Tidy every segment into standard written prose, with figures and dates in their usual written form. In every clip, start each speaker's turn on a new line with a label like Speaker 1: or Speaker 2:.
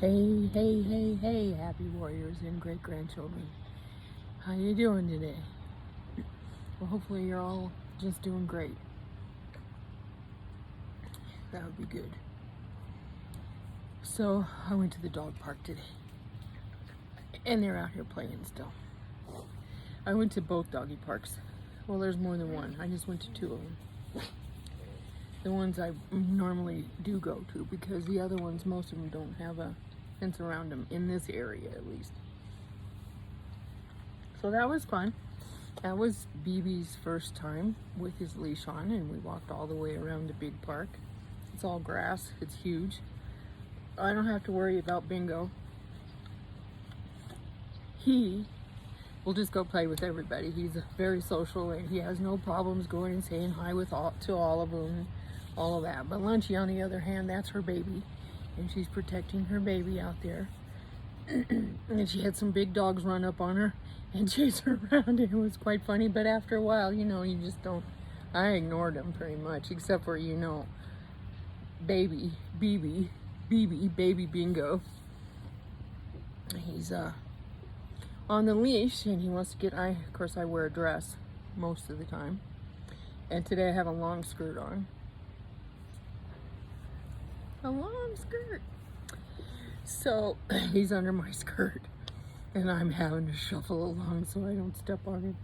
Speaker 1: Hey, hey, hey, hey, happy warriors and great-grandchildren. How you doing today? Well, hopefully you're all just doing great. That would be good. So, I went to the dog park today. And they're out here playing still. I went to both doggy parks. Well, there's more than one. I just went to two of them. The ones I normally do go to, because the other ones, most of them don't have a fence around them, in this area at least. So that was fun. That was BB's first time with his leash on, and we walked all the way around the big park. It's all grass, it's huge. I don't have to worry about Bingo. He will just go play with everybody. He's very social and he has no problems going and saying hi to all of them, all of that. But Lunchy, on the other hand, that's her baby, and she's protecting her baby out there. And she had some big dogs run up on her and chase her around, and it was quite funny. But after a while, you just don't. I ignored them pretty much, except for baby Bingo. He's on the leash and he wants to get. Of course I wear a dress most of the time, and today I have a long skirt on. A long skirt. So he's under my skirt and I'm having to shuffle along so I don't step on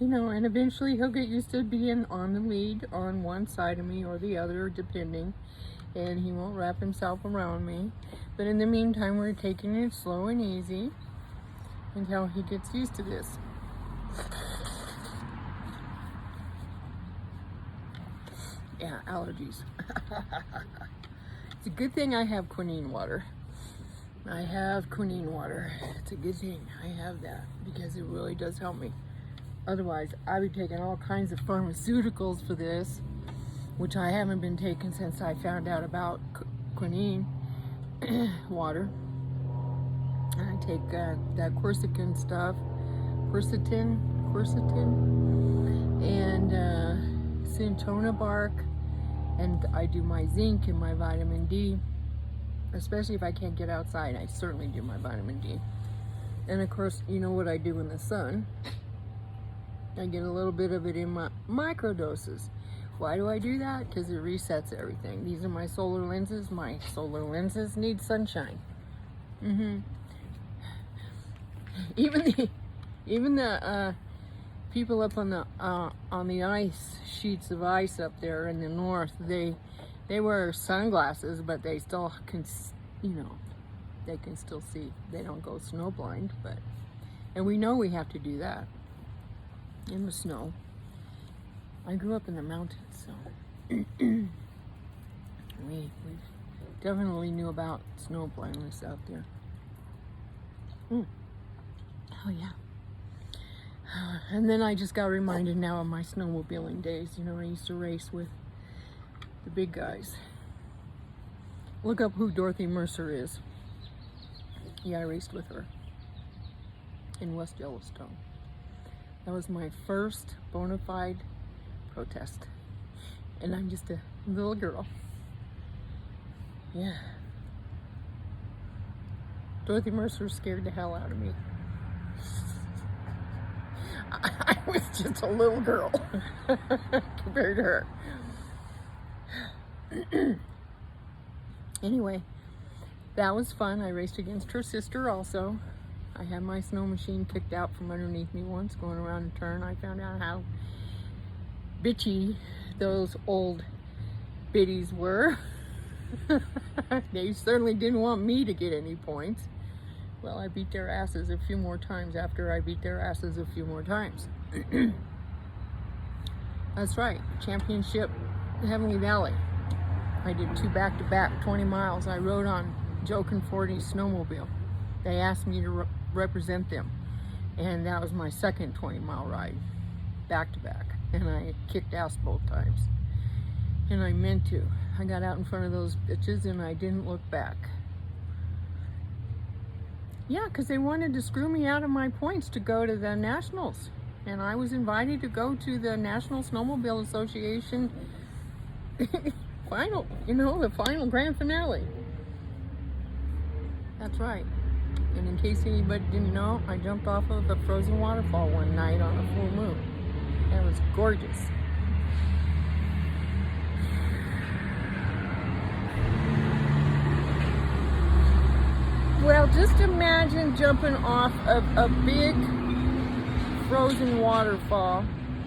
Speaker 1: him. And eventually he'll get used to being on the lead on one side of me or the other, depending, and he won't wrap himself around me. But in the meantime, we're taking it slow and easy until he gets used to this. Yeah, allergies. It's a good thing I have quinine water. It's a good thing I have that, because it really does help me. Otherwise, I'd be taking all kinds of pharmaceuticals for this, which I haven't been taking since I found out about quinine water. And I take that quercetin stuff, quercetin, and cinchona bark, and I do my zinc and my vitamin D, especially if I can't get outside. I certainly do my vitamin D. And of course, you know what I do in the sun. I get a little bit of it in my microdoses. Why do I do that? Because it resets everything. These are my solar lenses. My solar lenses need sunshine. Even the people up on the ice, sheets of ice up there in the north, they wear sunglasses, but they still can, they can still see. They don't go snowblind, and we know we have to do that in the snow. I grew up in the mountains, so we definitely knew about snow blindness out there. Oh yeah. And then I just got reminded now of my snowmobiling days. I used to race with the big guys. Look up who Dorothy Mercer is. Yeah, I raced with her in West Yellowstone. That was my first bona fide protest. And I'm just a little girl. Yeah. Dorothy Mercer scared the hell out of me. I was just a little girl compared to her. Anyway, that was fun. I raced against her sister also. I had my snow machine kicked out from underneath me once, going around a turn. I found out how bitchy those old biddies were. They certainly didn't want me to get any points. Well, I beat their asses a few more times after I beat their asses a few more times. That's right, championship Heavenly Valley. I did 2 back-to-back 20 miles. I rode on Joe Conforti's snowmobile. They asked me to represent them, and that was my second 20-mile ride, back-to-back, and I kicked ass both times. And I meant to. I got out in front of those bitches and I didn't look back. Yeah, because they wanted to screw me out of my points to go to the Nationals. And I was invited to go to the National Snowmobile Association final, the final grand finale. That's right. And in case anybody didn't know, I jumped off of a frozen waterfall one night on a full moon. It was gorgeous. Well, just imagine jumping off of a big frozen waterfall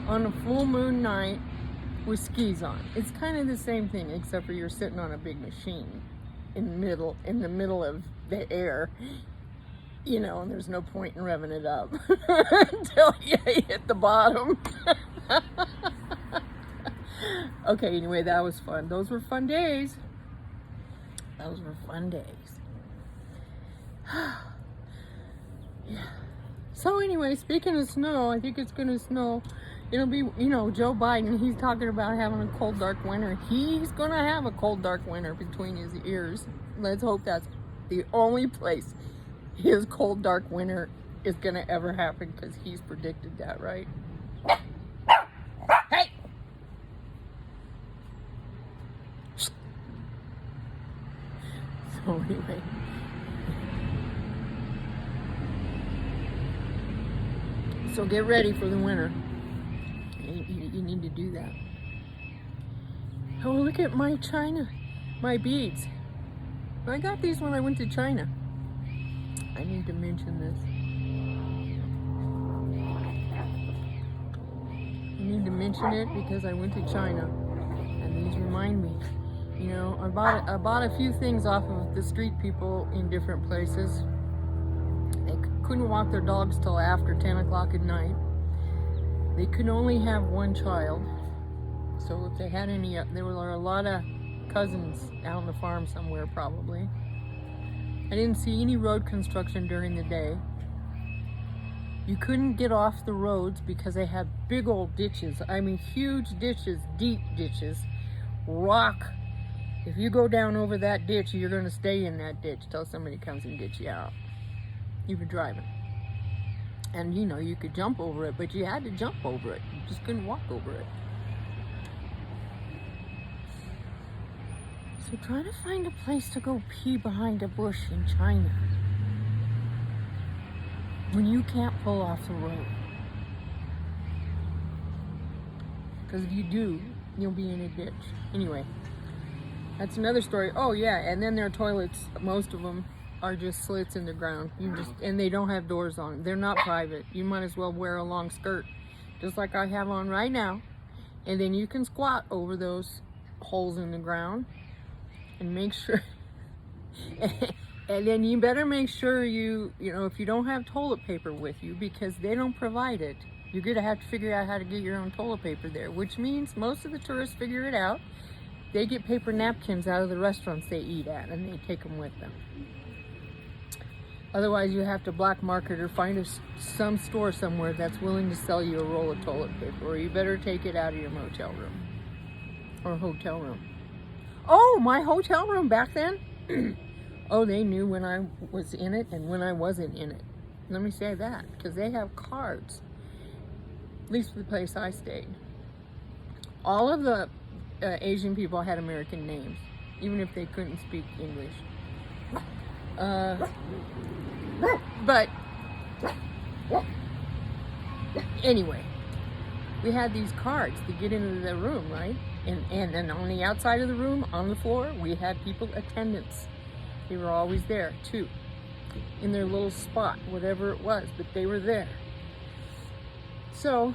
Speaker 1: on a full moon night with skis on. It's kind of the same thing, except for you're sitting on a big machine in the middle of the air, you know, and there's no point in revving it up until you hit the bottom. Okay, anyway, that was fun. Those were fun days. Those were fun days. Yeah. So anyway, speaking of snow, I think it's going to snow. It'll be, you know, Joe Biden, he's talking about having a cold, dark winter. He's going to have a cold, dark winter between his ears. Let's hope that's the only place his cold, dark winter is going to ever happen, because he's predicted that, right? Hey! So anyway. So get ready for the winter. You need to do that. Oh, look at my China, my beads. I got these when I went to China. I need to mention this. I need to mention it because I went to China, and these remind me. You know, I bought a few things off of the street people in different places. They couldn't walk their dogs till after 10 o'clock at night. They could only have one child. So if they had any, there were a lot of cousins out on the farm somewhere probably. I didn't see any road construction during the day. You couldn't get off the roads because they had big old ditches. I mean, huge ditches, deep ditches, rock. If you go down over that ditch, you're going to stay in that ditch till somebody comes and gets you out. You were driving. And you know, you could jump over it, but you had to jump over it. You just couldn't walk over it. So try to find a place to go pee behind a bush in China when you can't pull off the road. Because if you do, you'll be in a ditch. Anyway, that's another story. Oh yeah, and then their toilets, most of them are just slits in the ground. And they don't have doors on them. They're not private. You might as well wear a long skirt, just like I have on right now. And then you can squat over those holes in the ground and make sure. And then you better make sure you know, if you don't have toilet paper with you, because they don't provide it, you're gonna have to figure out how to get your own toilet paper there, which means most of the tourists figure it out. They get paper napkins out of the restaurants they eat at, and they take them with them. Otherwise, you have to black market or find some store somewhere that's willing to sell you a roll of toilet paper, or you better take it out of your motel room or hotel room. Oh, my hotel room back then? Oh, they knew when I was in it and when I wasn't in it. Let me say that, because they have cards, at least for the place I stayed. All of the Asian people had American names, even if they couldn't speak English. But anyway, we had these cards to get into the room, right? And then on the outside of the room, on the floor, we had people, attendants. They were always there too, in their little spot, whatever it was, but they were there. So,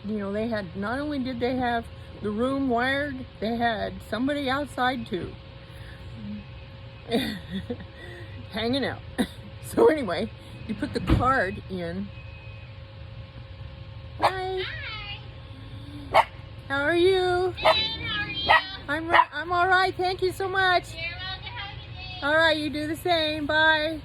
Speaker 1: you know, they had, not only did they have the room wired, they had somebody outside too, hanging out. So anyway, you put the card in. Hi. Hi. How are you?
Speaker 2: Good, how are you?
Speaker 1: I'm all right. Thank you so much.
Speaker 2: You're welcome. Have a good day.
Speaker 1: All right, you do the same. Bye.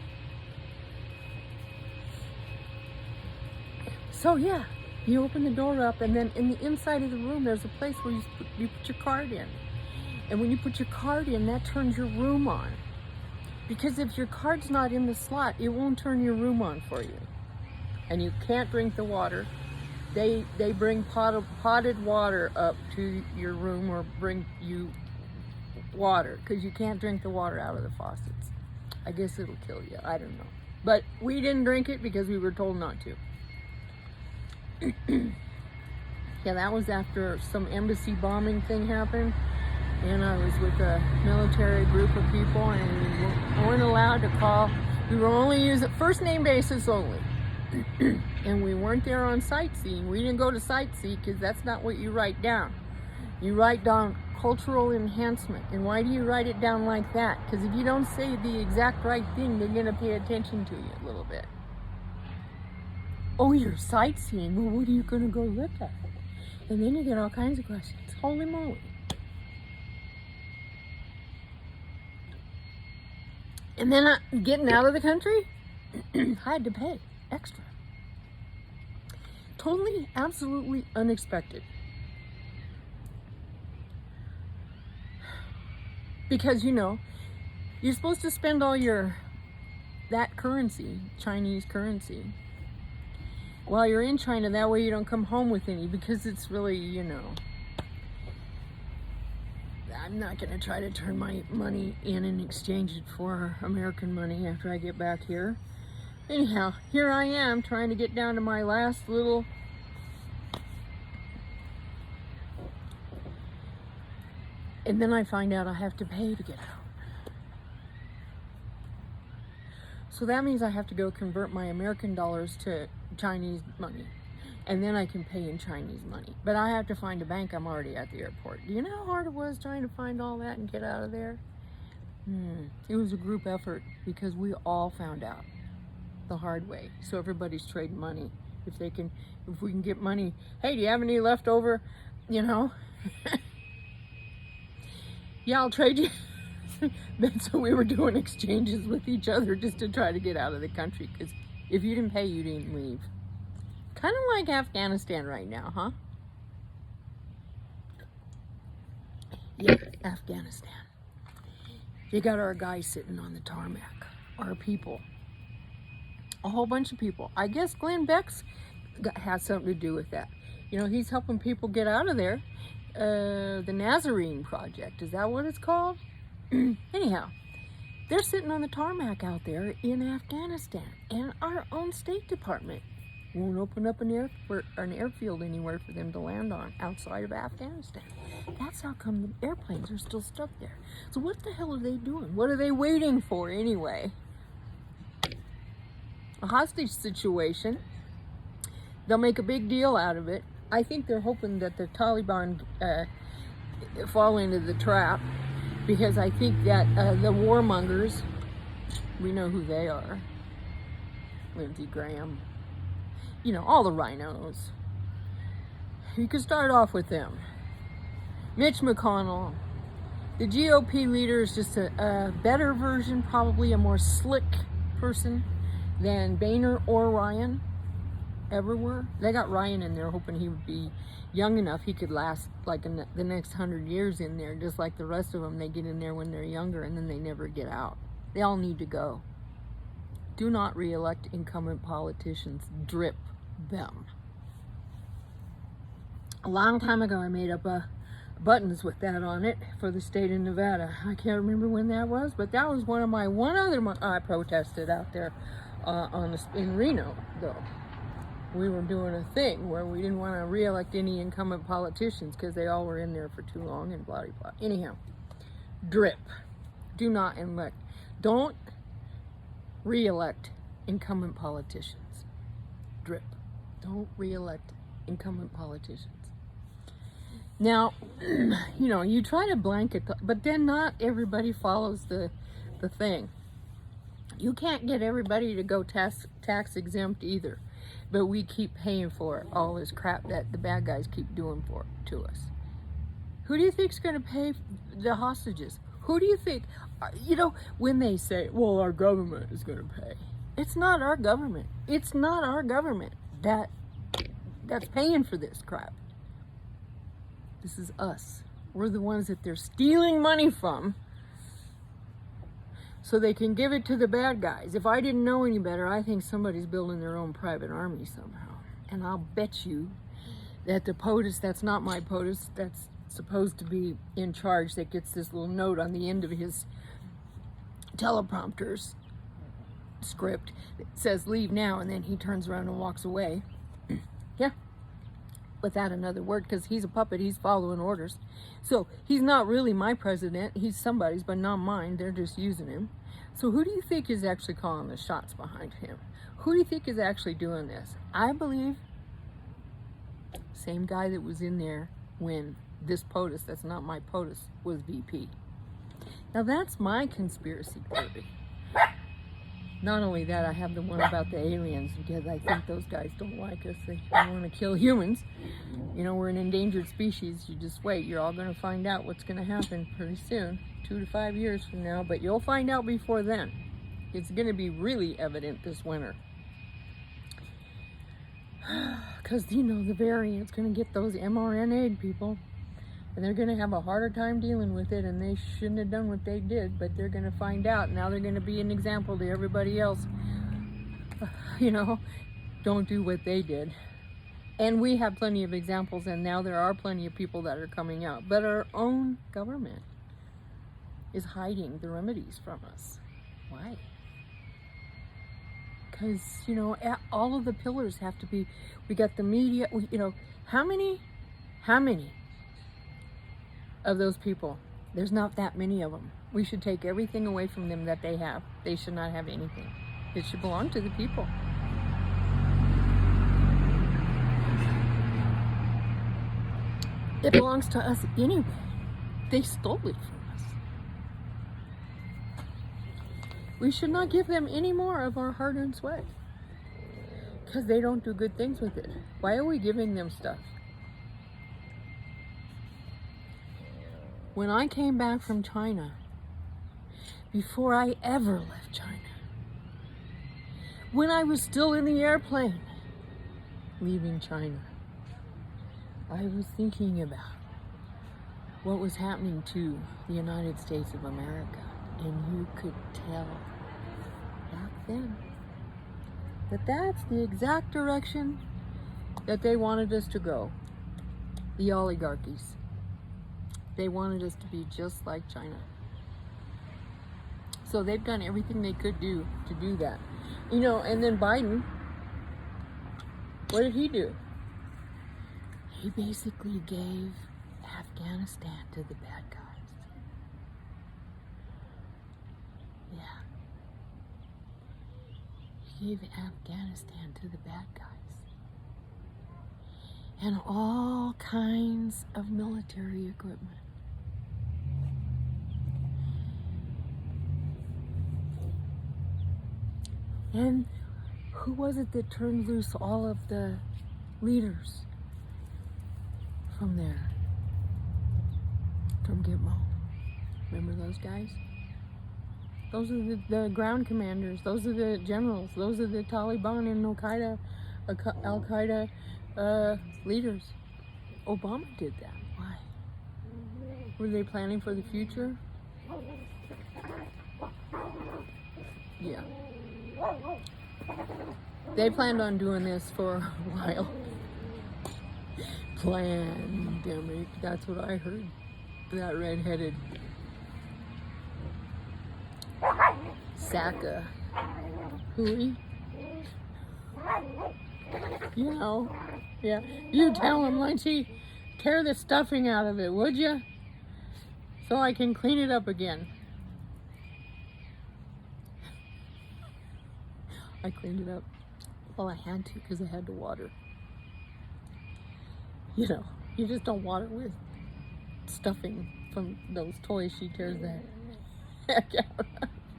Speaker 1: So yeah, you open the door up, and then in the inside of the room, there's a place where you put your card in. And when you put your card in, that turns your room on. Because if your card's not in the slot, it won't turn your room on for you. And you can't drink the water. They bring potted water up to your room, or bring you water, because you can't drink the water out of the faucets. I guess it'll kill you. I don't know. But we didn't drink it because we were told not to. Yeah, that was after some embassy bombing thing happened. And I was with a military group of people, and we weren't allowed to call. We were only using first name basis only. And we weren't there on sightseeing. We didn't go to sightsee because that's not what you write down. You write down cultural enhancement. And why do you write it down like that? Because if you don't say the exact right thing, they're going to pay attention to you a little bit. Oh, you're sightseeing. Well, what are you going to go look at? And then you get all kinds of questions. Holy moly. And then getting out of the country, I had to pay extra. Totally, absolutely unexpected. Because, you know, you're supposed to spend all that currency, Chinese currency, while you're in China. That way you don't come home with any, because it's really, you know, I'm not going to try to turn my money in and exchange it for American money after I get back here. Anyhow, here I am trying to get down to my last little and then I find out I have to pay to get out. So that means I have to go convert my American dollars to Chinese money. And then I can pay in Chinese money. But I have to find a bank. I'm already at the airport. Do you know how hard it was trying to find all that and get out of there? It was a group effort because we all found out the hard way. So everybody's trading money. If we can get money. Hey, do you have any left over? You know? Yeah, I'll trade you. So we were doing exchanges with each other just to try to get out of the country. Because if you didn't pay, you didn't leave. Kind of like Afghanistan right now, huh? Yeah, Afghanistan. They got our guys sitting on the tarmac. Our people. A whole bunch of people. I guess Glenn Beck's has something to do with that. You know, he's helping people get out of there. The Nazarene Project. Is that what it's called? Anyhow, they're sitting on the tarmac out there in Afghanistan. And our own State Department won't open up an airfield anywhere for them to land on outside of Afghanistan. That's how come the airplanes are still stuck there. So what the hell are they doing? What are they waiting for anyway? A hostage situation. They'll make a big deal out of it. I think they're hoping that the Taliban fall into the trap, because I think that the warmongers, we know who they are. Lindsey Graham. You know, all the rhinos. You can start off with them. Mitch McConnell. The GOP leader is just a better version, probably a more slick person than Boehner or Ryan ever were. They got Ryan in there hoping he would be young enough he could last like the next 100 years in there, just like the rest of them. They get in there when they're younger and then they never get out. They all need to go. Do not re-elect incumbent politicians. Drip them. A long time ago I made up buttons with that on it for the state of Nevada. I can't remember when that was, but that was one other I protested out there in Reno, though. We were doing a thing where we didn't want to re-elect any incumbent politicians because they all were in there for too long and blah, blah, blah. Anyhow, drip. Do not elect. Don't re-elect incumbent politicians. Drip. Don't re-elect incumbent politicians. Now, you know, you try to blanket, but then not everybody follows the thing. You can't get everybody to go tax exempt either. But we keep paying for all this crap that the bad guys keep doing to us. Who do you think's going to pay the hostages? Who do you think? You know, when they say, well, our government is going to pay. It's not our government. It's not our government that's paying for this crap. This is us. We're the ones that they're stealing money from so they can give it to the bad guys. If I didn't know any better, I think somebody's building their own private army somehow. And I'll bet you that the POTUS, that's not my POTUS, that's supposed to be in charge, that gets this little note on the end of his teleprompter's script that says leave now, and then he turns around and walks away. Yeah, without another word, because he's a puppet. He's following orders. So he's not really my president. He's somebody's, but not mine. They're just using him. So who do you think is actually calling the shots behind him? Who do you think is actually doing this? I believe same guy that was in there when this POTUS, that's not my POTUS, was VP. Now that's my conspiracy theory. Not only that, I have the one about the aliens, because I think those guys don't like us. They want to kill humans. You know, we're an endangered species. You just wait. You're all going to find out what's going to happen pretty soon, 2 to 5 years from now. But you'll find out before then. It's going to be really evident this winter. Because, you know, the variant's going to get those mRNA people. And they're going to have a harder time dealing with it, and they shouldn't have done what they did, but they're going to find out. Now they're going to be an example to everybody else. You know, don't do what they did. And we have plenty of examples, and now there are plenty of people that are coming out. But our own government is hiding the remedies from us. Why? Because, you know, all of the pillars have to be, we got the media, you know, how many of those people? There's not that many of them. We should take everything away from them that they have. They should not have anything. It should belong to the people. It belongs to us anyway. They stole it from us. We should not give them any more of our hard-earned sweat, because they don't do good things with it. Why are we giving them stuff? When I came back from China, before I ever left China, when I was still in the airplane leaving China, I was thinking about what was happening to the United States of America. And you could tell back then that that's the exact direction that they wanted us to go. The oligarchies. They wanted us to be just like China. So they've done everything they could do to do that. You know, and then Biden, what did he do? He basically gave Afghanistan to the bad guys. Yeah. He gave Afghanistan to the bad guys. And all kinds of military equipment. And who was it that turned loose all of the leaders from there? From Gitmo. Remember those guys? Those are the ground commanders. Those are the generals. Those are the Taliban and Al-Qaeda leaders. Obama did that. Why? Were they planning for the future? Yeah. They planned on doing this for a while. Pandemic. That's what I heard. That redheaded Saka Hui. You know, yeah. You tell him, Lynchy, tear the stuffing out of it, would you? So I can clean it up again. I cleaned it up. Well, I had to, because I had to water. You know, you just don't water with stuffing from those toys. She tears the heck out.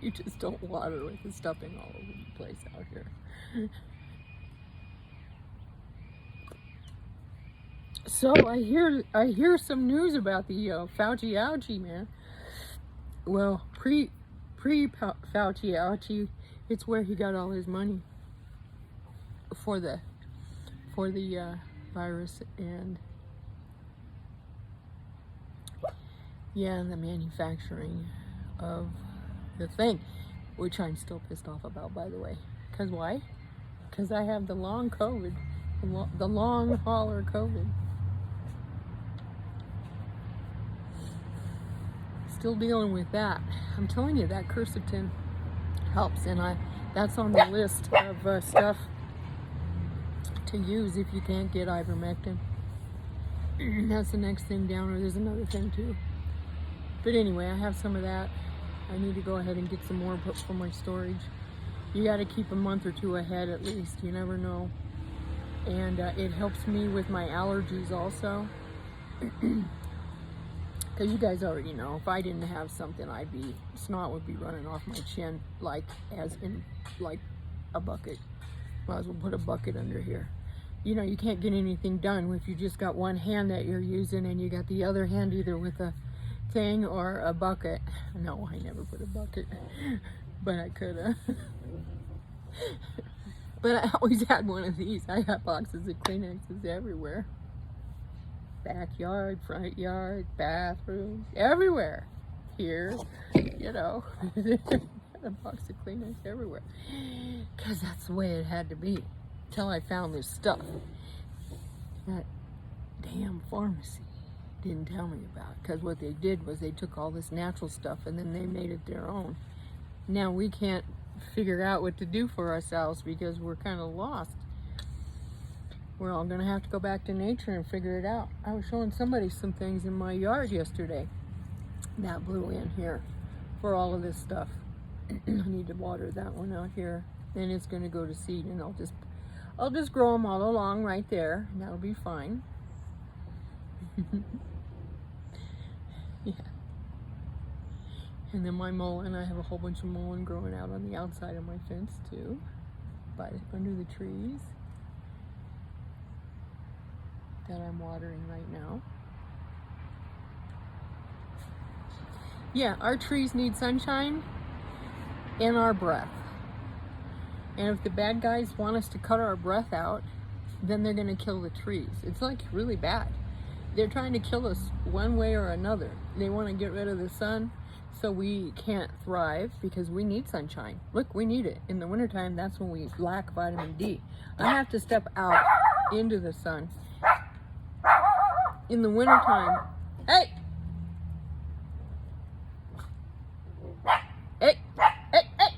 Speaker 1: You just don't water with the stuffing all over the place out here. So I hear some news about the Fauci ouchie, man. Well, pre Fauci ouchie, it's where he got all his money for the virus and yeah, the manufacturing of the thing, which I'm still pissed off about, by the way. Because why? Because I have the long COVID, the long hauler COVID. still dealing with that. I'm telling you, that quercetin helps, and that's on the list of stuff to use if you can't get ivermectin. That's the next thing down, or there's another thing too. But anyway, I have some of that. I need to go ahead and get some more for my storage. You got to keep a month or two ahead at least. You never know. And it helps me with my allergies also. Because you guys already know, if I didn't have something, snot would be running off my chin, like a bucket. Might as well put a bucket under here. You know, you can't get anything done if you just got one hand that you're using and you got the other hand either with a thing or a bucket. No, I never put a bucket, but I could have. But I always had one of these. I got boxes of Kleenexes everywhere. Backyard, front yard, bathroom, everywhere. Here, you know, a box of Kleenex everywhere. Because that's the way it had to be. Till I found this stuff that damn pharmacy didn't tell me about. Because what they did was they took all this natural stuff and then they made it their own. Now we can't figure out what to do for ourselves because we're kind of lost. We're all gonna have to go back to nature and figure it out. I was showing somebody some things in my yard yesterday that blew in here for all of this stuff. I need to water that one out here. Then it's gonna go to seed, and I'll just grow them all along right there, and that'll be fine. Yeah. And then my mullein, I have a whole bunch of mullein growing out on the outside of my fence too, under the trees that I'm watering right now. Yeah, our trees need sunshine and our breath. And if the bad guys want us to cut our breath out, then they're going to kill the trees. It's like really bad. They're trying to kill us one way or another. They want to get rid of the sun so we can't thrive because we need sunshine. Look, we need it. In the wintertime, that's when we lack vitamin D. I have to step out into the sun in the wintertime. Hey! Hey! Hey! Hey!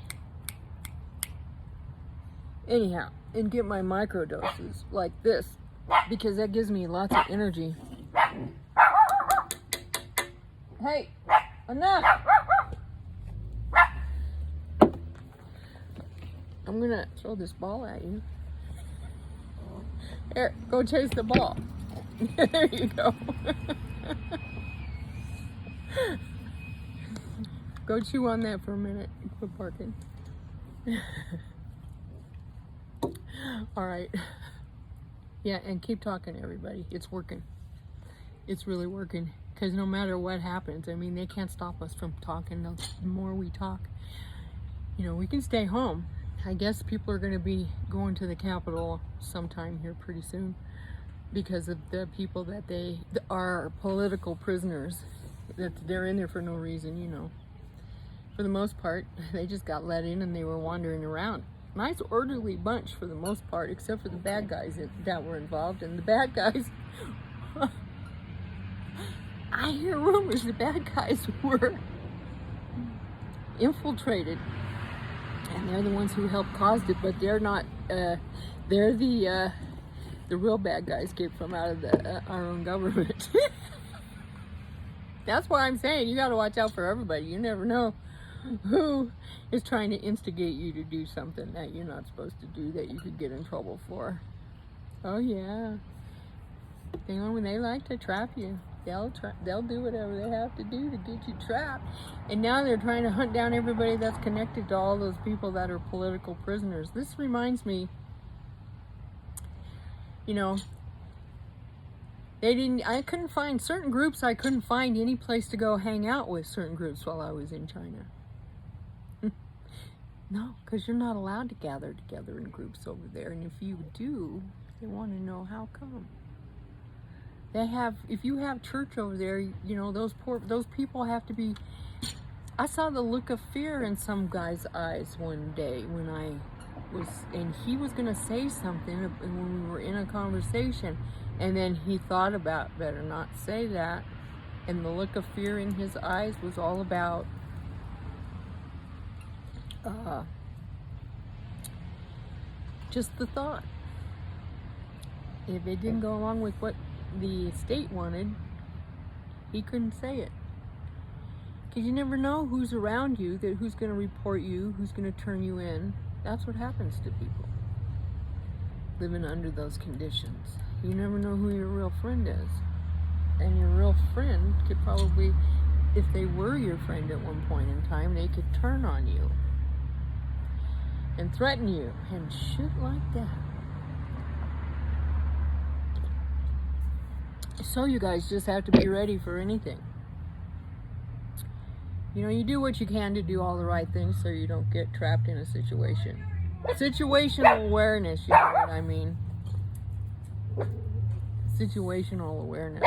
Speaker 1: Anyhow, and get my microdoses like this because that gives me lots of energy. Hey! Enough! I'm gonna throw this ball at you. Here, go chase the ball. There you go. Go chew on that for a minute. Quit barking. All right. Yeah, and keep talking, everybody. It's working. It's really working. Because no matter what happens, I mean, they can't stop us from talking. The more we talk, you know, we can stay home. I guess people are going to be going to the Capitol sometime here pretty soon because of the people that they are political prisoners. That they're in there for no reason, you know. For the most part, they just got let in and they were wandering around. Nice orderly bunch for the most part, except for the bad guys that were involved. And the bad guys, I hear rumors the bad guys were infiltrated. And they're the ones who helped caused it, but they're not, they're the real bad guys came from out of our own government. That's why I'm saying you got to watch out for everybody. You never know who is trying to instigate you to do something that you're not supposed to do that you could get in trouble for. Oh yeah, when they like to trap you, they'll do whatever they have to do to get you trapped. And now they're trying to hunt down everybody that's connected to all those people that are political prisoners. This reminds me, you know, I couldn't find certain groups. I couldn't find any place to go hang out with certain groups while I was in China. No, because you're not allowed to gather together in groups over there. And if you do, they want to know how come. If you have church over there, you know, those people have to be. I saw the look of fear in some guy's eyes one day when and he was going to say something when we were in a conversation. And then he thought about, better not say that. And the look of fear in his eyes was all about just the thought. If it didn't go along with what the state wanted, he couldn't say it. Because you never know who's around you, that who's going to report you, who's going to turn you in. That's what happens to people living under those conditions. You never know who your real friend is. And your real friend could probably, if they were your friend at one point in time, they could turn on you and threaten you and shit like that. So you guys just have to be ready for anything. You know, you do what you can to do all the right things so you don't get trapped in a situation. Situational awareness, you know what I mean? Situational awareness.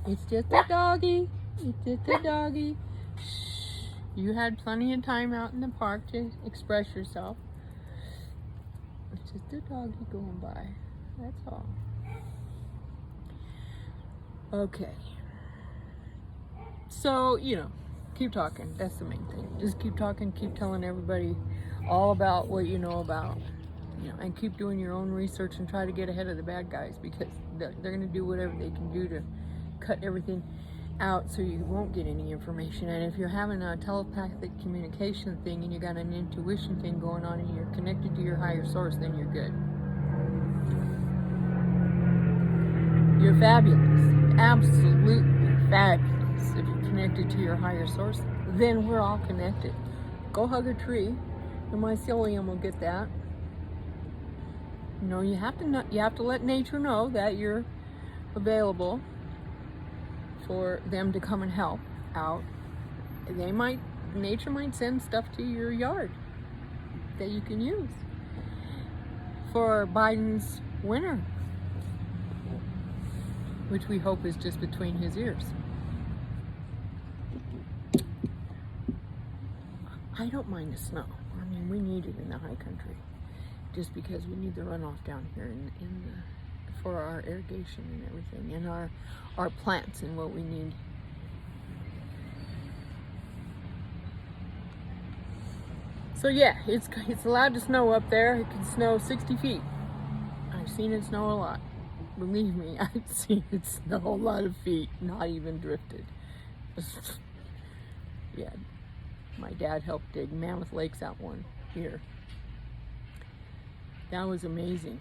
Speaker 1: It's just a doggy. It's just a doggy. Shh. You had plenty of time out in the park to express yourself. It's just a doggy going by. That's all. Okay. So, you know, keep talking. That's the main thing. Just keep talking, keep telling everybody all about what you know about. You know, and keep doing your own research and try to get ahead of the bad guys, because they're going to do whatever they can do to cut everything out so you won't get any information. And if you're having a telepathic communication thing and you got an intuition thing going on and you're connected to your higher source, then you're good. You're fabulous. Absolutely fabulous. If you're connected to your higher source, then we're all connected. Go hug a tree. The mycelium will get that. You know, you have to let nature know that you're available for them to come and help out. Nature might send stuff to your yard that you can use for Biden's winter, which we hope is just between his ears. I don't mind the snow. I mean, we need it in the high country, just because we need the runoff down here for our irrigation and everything, and our plants and what we need. So yeah, it's allowed to snow up there. It can snow 60 feet. I've seen it snow a lot. Believe me, I've seen it snow a lot of feet, not even drifted. Yeah, my dad helped dig Mammoth Lakes out one year. That was amazing.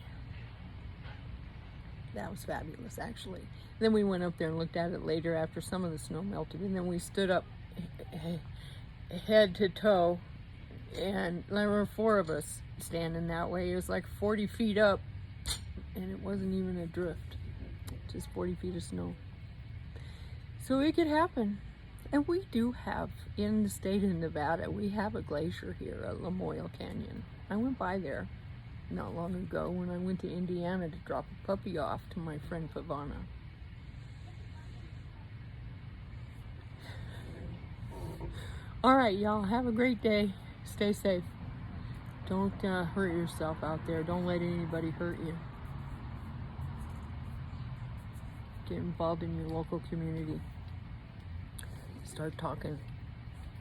Speaker 1: That was fabulous, actually. Then we went up there and looked at it later after some of the snow melted, and then we stood up head to toe, and there were 4 of us standing that way. It was like 40 feet up, and it wasn't even a drift, just 40 feet of snow. So it could happen. And we do have, in the state of Nevada, we have a glacier here at Lamoille Canyon. I went by there not long ago when I went to Indiana to drop a puppy off to my friend Pavana. All right, y'all, have a great day. Stay safe. Don't hurt yourself out there. Don't let anybody hurt you. Get involved in your local community. Start talking.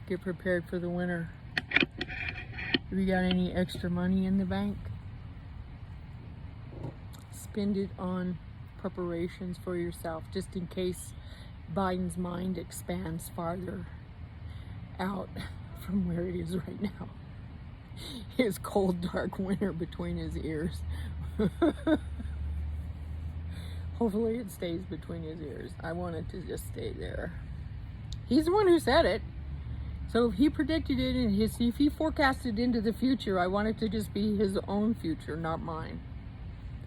Speaker 1: Get prepared for the winter. If you got any extra money in the bank, spend it on preparations for yourself, just in case Biden's mind expands farther out from where it is right now. His cold, dark winter between his ears. Hopefully it stays between his ears. I want it to just stay there. He's the one who said it. So if he predicted it and if he forecasted into the future, I want it to just be his own future, not mine.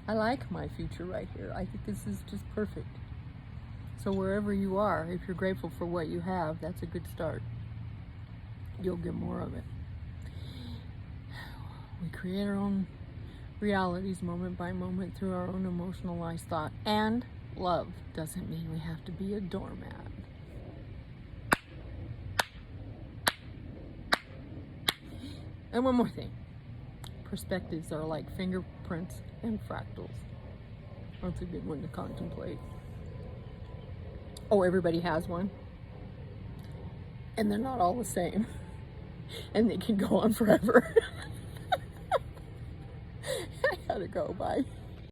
Speaker 1: I like my future right here. I think this is just perfect. So wherever you are, if you're grateful for what you have, that's a good start. You'll get more of it. We create our own realities moment by moment through our own emotionalized thought. And love doesn't mean we have to be a doormat. And one more thing. Perspectives are like fingerprints and fractals. That's a good one to contemplate. Oh, everybody has one. And they're not all the same. And they can go on forever. I gotta go, bye.